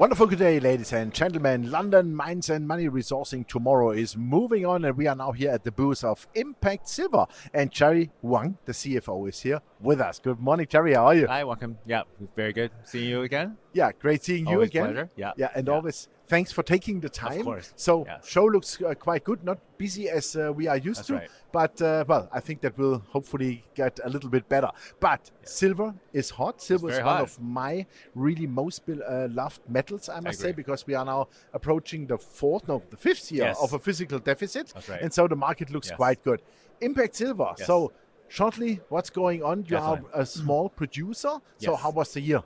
Wonderful good day, ladies and gentlemen. London Mines and Money Resourcing tomorrow is moving on, and we are now here at the booth of Impact Silver. And Jerry Huang, the CFO, is here with us. Good morning, Jerry. How are you? Hi, welcome. Yeah, very good. Seeing you again. Yeah, great seeing you Always again. Pleasure. Yeah, and always thanks for taking the time. Of course. So Yes. show looks quite good, not busy as we are used That's to, right. but well, I think that will hopefully get a little bit better. But silver is hot. Silver is very one hot. of my really most loved metals, I must say, agree. because we are now approaching the fifth year Yes. of a physical deficit. That's right. And so the market looks Yes. quite good. Impact Silver. Yes. So shortly, what's going on? You Definitely. are a small producer. So Yes. how was the year?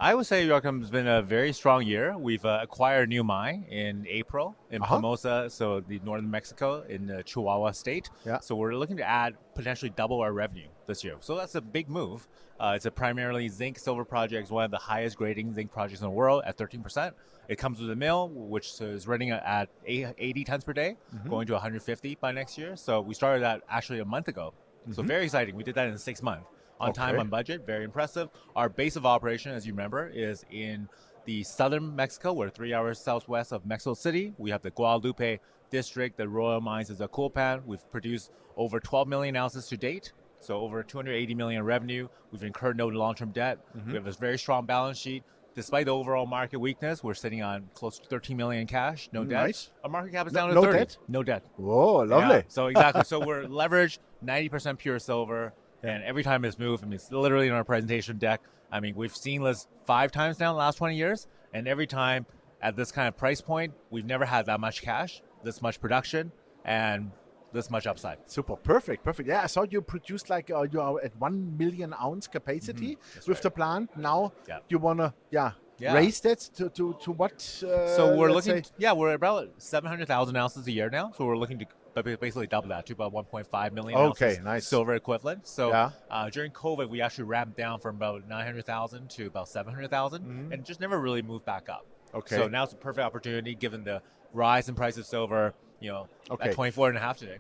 I would say Joachim's been a very strong year. We've acquired a new mine in April in Plimosa, so the northern Mexico in the Chihuahua state. Yeah. So we're looking to add potentially double our revenue this year. So that's a big move. It's a primarily zinc silver project. It's one of the highest grading zinc projects in the world at 13%. It comes with a mill, which is running at 80 tons per day, going to 150 by next year. So we started that actually a month ago. So very exciting. We did that in 6 months. On time, Okay. on budget, very impressive. Our base of operation, as you remember, is in the southern Mexico. We're 3 hours southwest of Mexico City. We have the Guadalupe district. The Royal Mines is a coal pan. We've produced over 12 million ounces to date, so over 280 million revenue. We've incurred no long-term debt. We have a very strong balance sheet. Despite the overall market weakness, we're sitting on close to 13 million in cash, no debt. Nice. Our market cap is No- down to no 30. debt? No debt. Whoa, lovely. Yeah, so exactly. So we're leveraged 90% pure silver. And every time it's moved, I mean, it's literally in our presentation deck. I mean, we've seen this 5 times now in the last 20 years. And every time at this kind of price point, we've never had that much cash, this much production, and this much upside. Super, perfect. Yeah, I saw you produced like you are at 1 million ounce capacity That's with right. the plant. Now Yeah. you wanna Yeah. raise that to what? So we're let's looking, say? we're about 700,000 ounces a year now. So we're looking to basically double that to about 1.5 million Okay, ounces nice. silver equivalent. So Yeah. during COVID, we actually ramped down from about 900,000 to about 700,000 and just never really moved back up. Okay. So now it's a perfect opportunity given the rise in price of silver, Okay. at 24.5 today.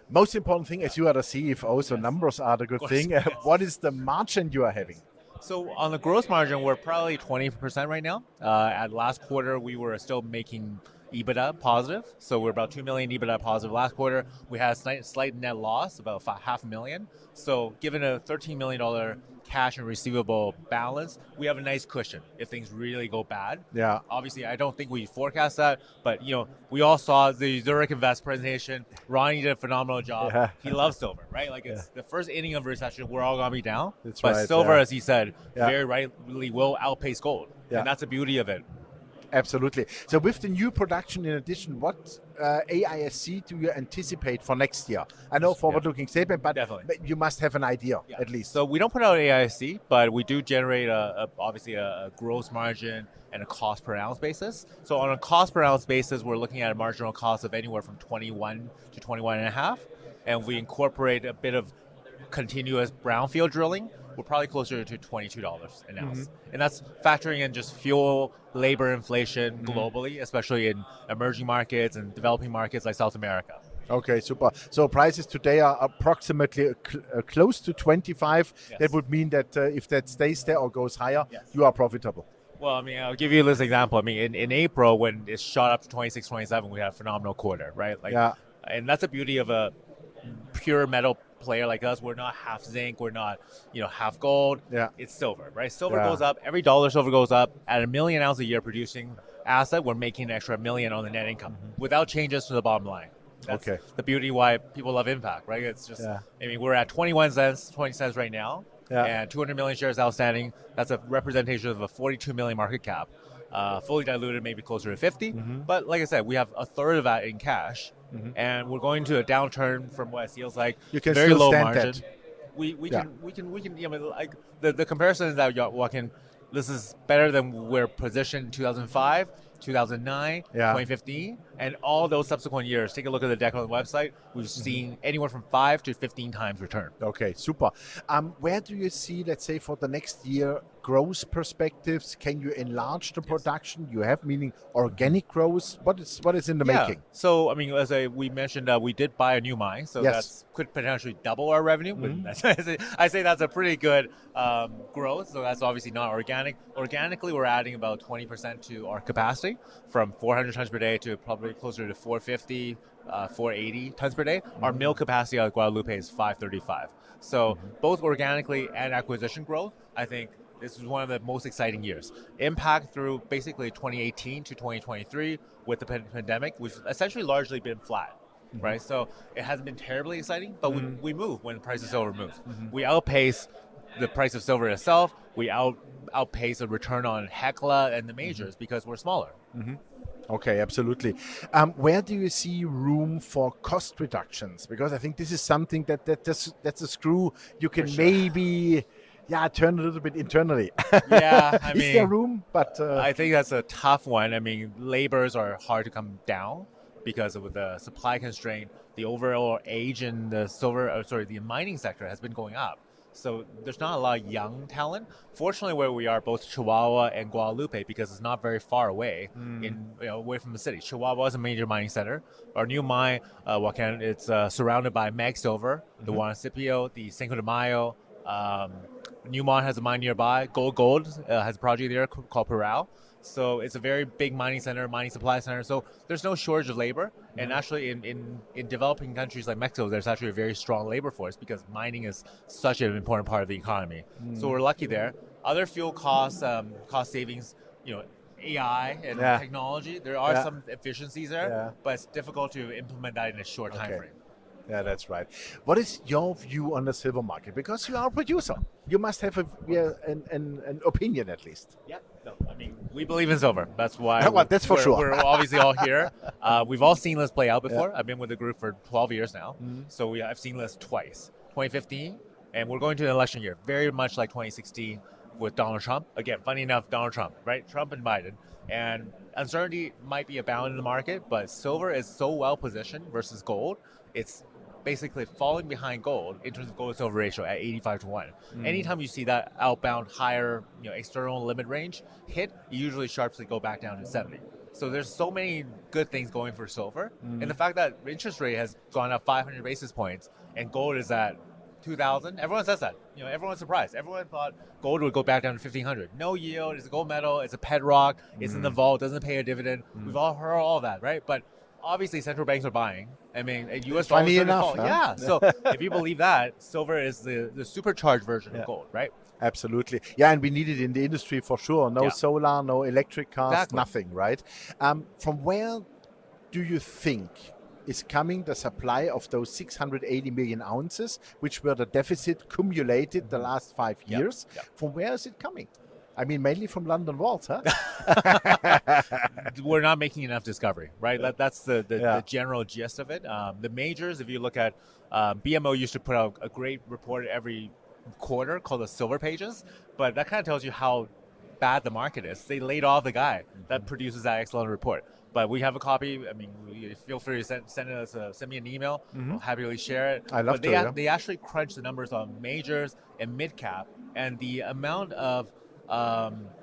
Most important thing is you are the CFO, so numbers are the good course, thing. yes. What is the margin you are having? So on the gross margin, we're probably 20% right now. At last quarter, we were still making EBITDA positive. So we're about 2 million EBITDA positive last quarter. We had a slight net loss, about $500,000. So given a $13 million cash and receivable balance, we have a nice cushion if things really go bad. Yeah. Obviously, I don't think we forecast that, but we all saw the Zurich Invest presentation. Ronnie did a phenomenal job. Yeah. He loves silver, right? Like it's the first inning of recession, we're all gonna be down. That's but right, silver, yeah. as he said, Yeah. very rightly will outpace gold, Yeah. and that's the beauty of it. Absolutely. So with the new production, in addition, what AISC do you anticipate for next year? I know forward-looking statement, but Definitely. you must have an idea at least. So we don't put out AISC, but we do generate obviously a gross margin and a cost per ounce basis. So on a cost per ounce basis, we're looking at a marginal cost of anywhere from 21 to 21.5, and we incorporate a bit of continuous brownfield drilling. We're probably closer to $22 an ounce. And that's factoring in just fuel, labor inflation globally, especially in emerging markets and developing markets like South America. Okay, super. So prices today are approximately close to 25. Yes. That would mean that if that stays there or goes higher, Yes. you are profitable. Well, I mean, I'll give you this example. I mean, in April, when it shot up to 26, 27, we had a phenomenal quarter, right? Like, Yeah. And that's the beauty of a pure metal player like us. We're not half zinc. We're not, half gold. Yeah. It's silver, right? Silver Yeah. goes up. Every dollar silver goes up. At 1 million ounces a year producing asset, we're making an extra $1 million on the net income without changes to the bottom line. That's Okay. the beauty why people love Impact, right? It's just, Yeah. I mean, we're at 20 cents right now. Yeah. And 200 million shares outstanding. That's a representation of a 42 million market cap. Fully diluted, maybe closer to 50. But like I said, we have a third of that in cash. And we're going to a downturn from what it feels like. You can very still low stand margin. that. We Yeah. can like the comparison is that Joaquin, this is better than we're positioned in 2005. 2009, 2015, and all those subsequent years. Take a look at the deck on the website. We've seen anywhere from 5 to 15 times return. Okay, super. Where do you see, let's say, for the next year, growth perspectives? Can you enlarge the production you have, meaning organic growth? What is in the making? So, I mean, as we mentioned, we did buy a new mine, so that could potentially double our revenue. I say that's a pretty good growth, so that's obviously not organic. Organically, we're adding about 20% to our capacity, from 400 tons per day to probably closer to 450, 480 tons per day. Our mill capacity at Guadalupe is 535. So both organically and acquisition growth, I think this is one of the most exciting years. Impact through basically 2018 to 2023 with the pandemic, we've essentially largely been flat, right? So it hasn't been terribly exciting, but we move when the price of silver moves. We outpace the price of silver itself. We outpace the return on Hecla and the majors because we're smaller. Okay, absolutely. Where do you see room for cost reductions? Because I think this is something that's a screw you can maybe turn a little bit internally. I mean, is there room? But I think that's a tough one. I mean, labors are hard to come down because of the supply constraint. The overall age in the the mining sector has been going up. So there's not a lot of young talent. Fortunately, where we are, both Chihuahua and Guadalupe, because it's not very far away, away from the city. Chihuahua is a major mining center. Our new mine, Huacan, it's surrounded by Mag Silver, the Juanicipio, the Cinco de Mayo. Newmont has a mine nearby. Gold has a project there called Peral. So it's a very big mining center, mining supply center. So there's no shortage of labor. And actually in developing countries like Mexico, there's actually a very strong labor force because mining is such an important part of the economy. So we're lucky there. Other fuel costs, cost savings, AI and technology, there are some efficiencies there, but it's difficult to implement that in a short time frame. Yeah, that's right. What is your view on the silver market? Because you are a producer, you must have an opinion at least. Yeah, no, I mean, we believe in silver. That's why. That's for sure. We're obviously all here. We've all seen this play out before. I've been with the group for 12 years now, so I've seen this twice. 2015, and we're going to an election year, very much like 2016 with Donald Trump. Again, funny enough, Donald Trump, right? Trump and Biden. And uncertainty might be abound in the market, but silver is so well positioned versus gold. It's basically falling behind gold in terms of gold to silver ratio at 85 to 1. Anytime you see that outbound higher external limit range hit, you usually sharply go back down to 70. So there's so many good things going for silver. And the fact that interest rate has gone up 500 basis points and gold is at 2,000, everyone says that. Everyone's surprised. Everyone thought gold would go back down to 1,500. No yield, it's a gold metal, it's a bedrock, it's in the vault, doesn't pay a dividend. We've all heard all that, right? But obviously, central banks are buying. I mean, U.S. dollars. Funny enough, huh? Yeah. So if you believe that, silver is the supercharged version of gold, right? Absolutely. Yeah, and we need it in the industry for sure. No solar, no electric cars, nothing, right? From where do you think is coming the supply of those 680 million ounces, which were the deficit cumulated the last 5 years? From where is it coming? I mean, mainly from London vaults, huh? We're not making enough discovery, right? That's the general gist of it. The majors, if you look at BMO used to put out a great report every quarter called the Silver Pages, but that kind of tells you how bad the market is. They laid off the guy that produces that excellent report. But we have a copy. I mean, feel free to send me an email. I'll happily share it. I love to. They actually crunch the numbers on majors and mid cap, and the amount of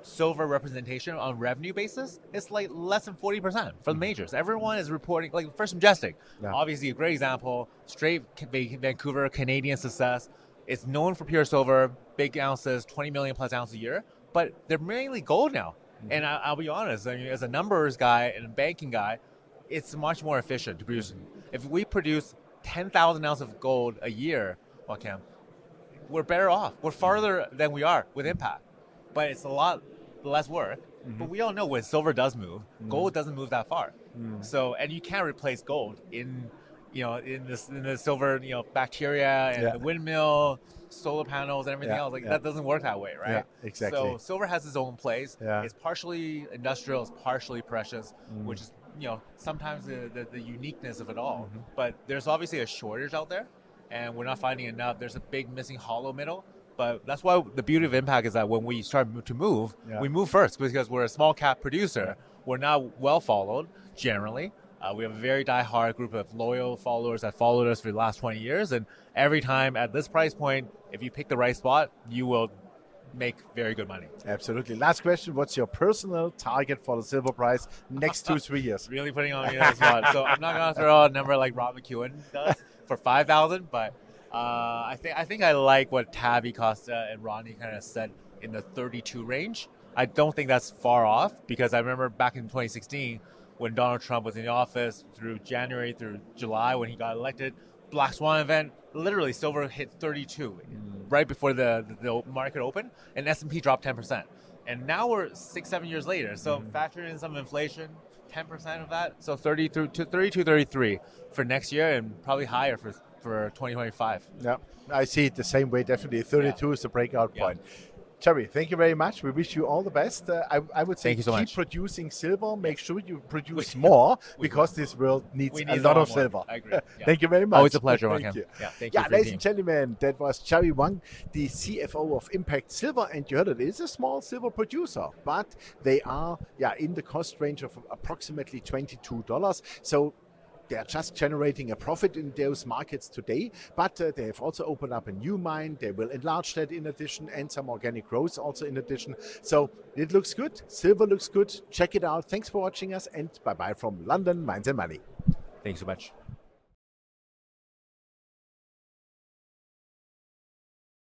silver representation on revenue basis is like less than 40% for the majors. Everyone is reporting, like First Majestic, obviously a great example, straight Vancouver Canadian success. It's known for pure silver, big ounces, 20 million plus ounces a year, but they're mainly gold now. And I'll be honest, I mean, as a numbers guy and a banking guy, it's much more efficient to produce. If we produce 10,000 ounces of gold a year, we're better off. We're farther than we are with impact. But it's a lot less work. But we all know when silver does move, gold doesn't move that far. So, and you can't replace gold in the silver, bacteria and the windmill, solar panels and everything else. That doesn't work that way, right? Yeah, exactly. So silver has its own place. It's partially industrial, it's partially precious, which is sometimes the uniqueness of it all. But there's obviously a shortage out there, and we're not finding enough. There's a big missing hollow middle. But that's why the beauty of Impact is that when we start to move, we move first because we're a small cap producer. we're not well followed generally. We have a very die-hard group of loyal followers that followed us for the last 20 years. And every time at this price point, if you pick the right spot, you will make very good money. Absolutely. Last question. What's your personal target for the silver price next 2-3 years? Really putting on me on the spot. So I'm not going to throw out a number like Rob McEwen does for 5,000, but I think I like what Tabby Costa and Ronnie kind of said in the 32 range. I don't think that's far off, because I remember back in 2016 when Donald Trump was in the office through January through July when he got elected, Black Swan event, literally silver hit 32 right before the market opened, and S&P dropped 10%. And now we're 6-7 years later. So factor in some inflation, 10% of that, so 32, 33 for next year, and probably higher for 2025. Yeah, I see it the same way. Definitely 32 is the breakout point. Jerry, thank you very much. We wish you all the best. I would say keep producing silver. Make sure you produce more, because this world needs a lot of silver. I agree. Thank you very much. Always a pleasure, Thank you. Thank you ladies and gentlemen, that was Jerry Huang, the CFO of Impact Silver. And you heard it is a small silver producer, but they are in the cost range of approximately $22. So they're just generating a profit in those markets today, but they have also opened up a new mine. They will enlarge that in addition, and some organic growth also in addition. So it looks good. Silver looks good. Check it out. Thanks for watching us, and bye-bye from London, Mines and Money. Thanks so much.